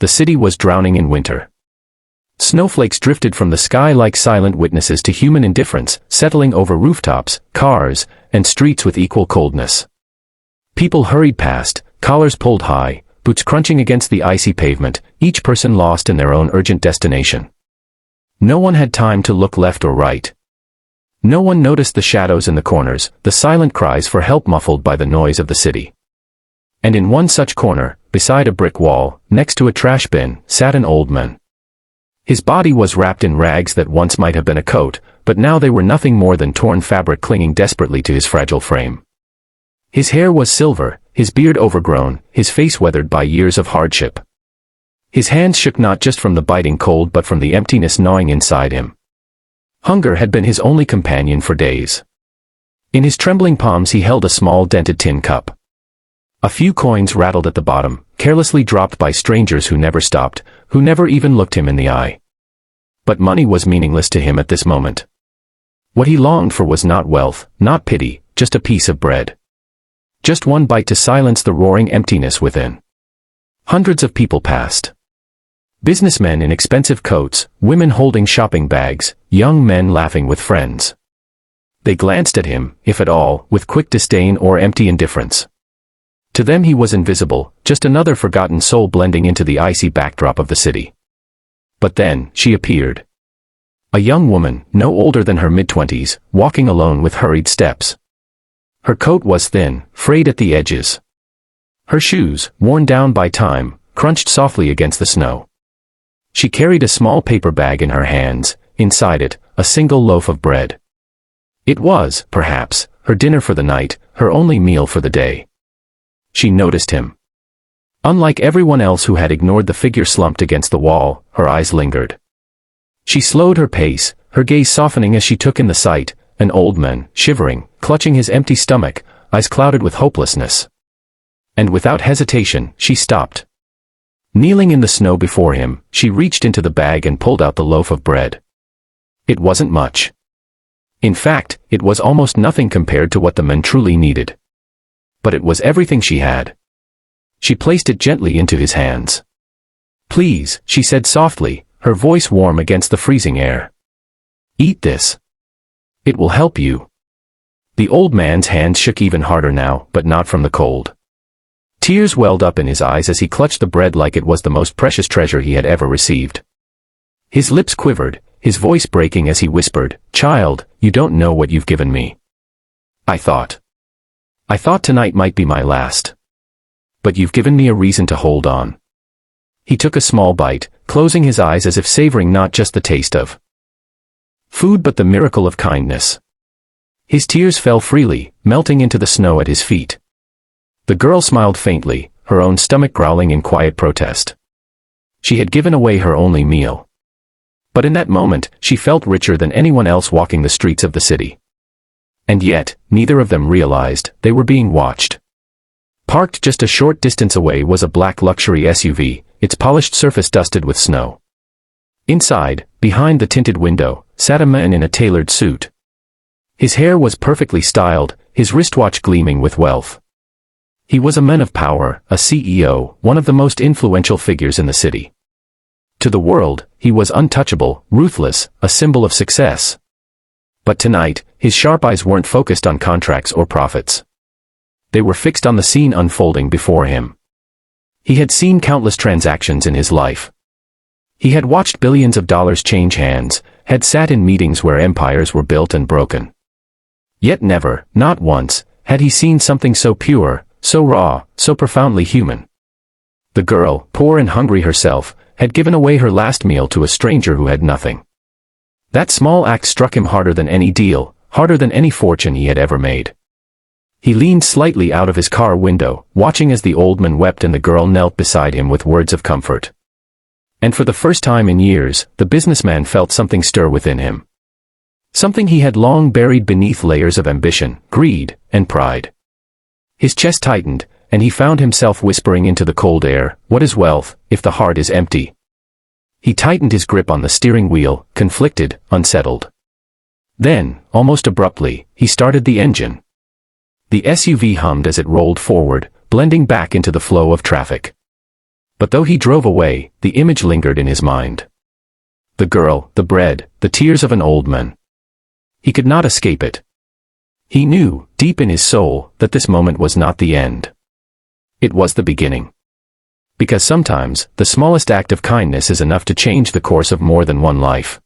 the city was drowning in winter. Snowflakes drifted from the sky like silent witnesses to human indifference, settling over rooftops, cars, and streets with equal coldness. People hurried past, collars pulled high, boots crunching against the icy pavement, each person lost in their own urgent destination. No one had time to look left or right. No one noticed the shadows in the corners, the silent cries for help muffled by the noise of the city. And in one such corner, beside a brick wall, next to a trash bin, sat an old man. His body was wrapped in rags that once might have been a coat, but now they were nothing more than torn fabric clinging desperately to his fragile frame. His hair was silver, his beard overgrown, his face weathered by years of hardship. His hands shook not just from the biting cold but from the emptiness gnawing inside him. Hunger had been his only companion for days. In his trembling palms he held a small dented tin cup. A few coins rattled at the bottom, carelessly dropped by strangers who never stopped, who never even looked him in the eye. But money was meaningless to him at this moment. What he longed for was not wealth, not pity, just a piece of bread. Just one bite to silence the roaring emptiness within. Hundreds of people passed. Businessmen in expensive coats, women holding shopping bags, young men laughing with friends. They glanced at him, if at all, with quick disdain or empty indifference. To them he was invisible, just another forgotten soul blending into the icy backdrop of the city. But then, she appeared. A young woman, no older than her mid-20s, walking alone with hurried steps. Her coat was thin, frayed at the edges. Her shoes, worn down by time, crunched softly against the snow. She carried a small paper bag in her hands, inside it, a single loaf of bread. It was, perhaps, her dinner for the night, her only meal for the day. She noticed him. Unlike everyone else who had ignored the figure slumped against the wall, her eyes lingered. She slowed her pace, her gaze softening as she took in the sight, an old man, shivering, clutching his empty stomach, eyes clouded with hopelessness. And without hesitation, she stopped. Kneeling in the snow before him, she reached into the bag and pulled out the loaf of bread. It wasn't much. In fact, it was almost nothing compared to what the man truly needed. But it was everything she had. She placed it gently into his hands. "Please," she said softly, her voice warm against the freezing air. "Eat this. It will help you." The old man's hands shook even harder now, but not from the cold. Tears welled up in his eyes as he clutched the bread like it was the most precious treasure he had ever received. His lips quivered, his voice breaking as he whispered, "Child, you don't know what you've given me. I thought tonight might be my last. But you've given me a reason to hold on." He took a small bite, closing his eyes as if savoring not just the taste of food but the miracle of kindness. His tears fell freely, melting into the snow at his feet. The girl smiled faintly, her own stomach growling in quiet protest. She had given away her only meal. But in that moment, she felt richer than anyone else walking the streets of the city. And yet, neither of them realized they were being watched. Parked just a short distance away was a black luxury SUV, its polished surface dusted with snow. Inside, behind the tinted window, sat a man in a tailored suit. His hair was perfectly styled, his wristwatch gleaming with wealth. He was a man of power, a CEO, one of the most influential figures in the city. To the world, he was untouchable, ruthless, a symbol of success. But tonight, his sharp eyes weren't focused on contracts or profits. They were fixed on the scene unfolding before him. He had seen countless transactions in his life. He had watched billions of dollars change hands, had sat in meetings where empires were built and broken. Yet never, not once, had he seen something so pure, so raw, so profoundly human. The girl, poor and hungry herself, had given away her last meal to a stranger who had nothing. That small act struck him harder than any deal, harder than any fortune he had ever made. He leaned slightly out of his car window, watching as the old man wept and the girl knelt beside him with words of comfort. And for the first time in years, the businessman felt something stir within him. Something he had long buried beneath layers of ambition, greed, and pride. His chest tightened, and he found himself whispering into the cold air, "What is wealth, if the heart is empty?" He tightened his grip on the steering wheel, conflicted, unsettled. Then, almost abruptly, he started the engine. The SUV hummed as it rolled forward, blending back into the flow of traffic. But though he drove away, the image lingered in his mind. The girl, the bread, the tears of an old man. He could not escape it. He knew, deep in his soul, that this moment was not the end. It was the beginning. Because sometimes, the smallest act of kindness is enough to change the course of more than one life.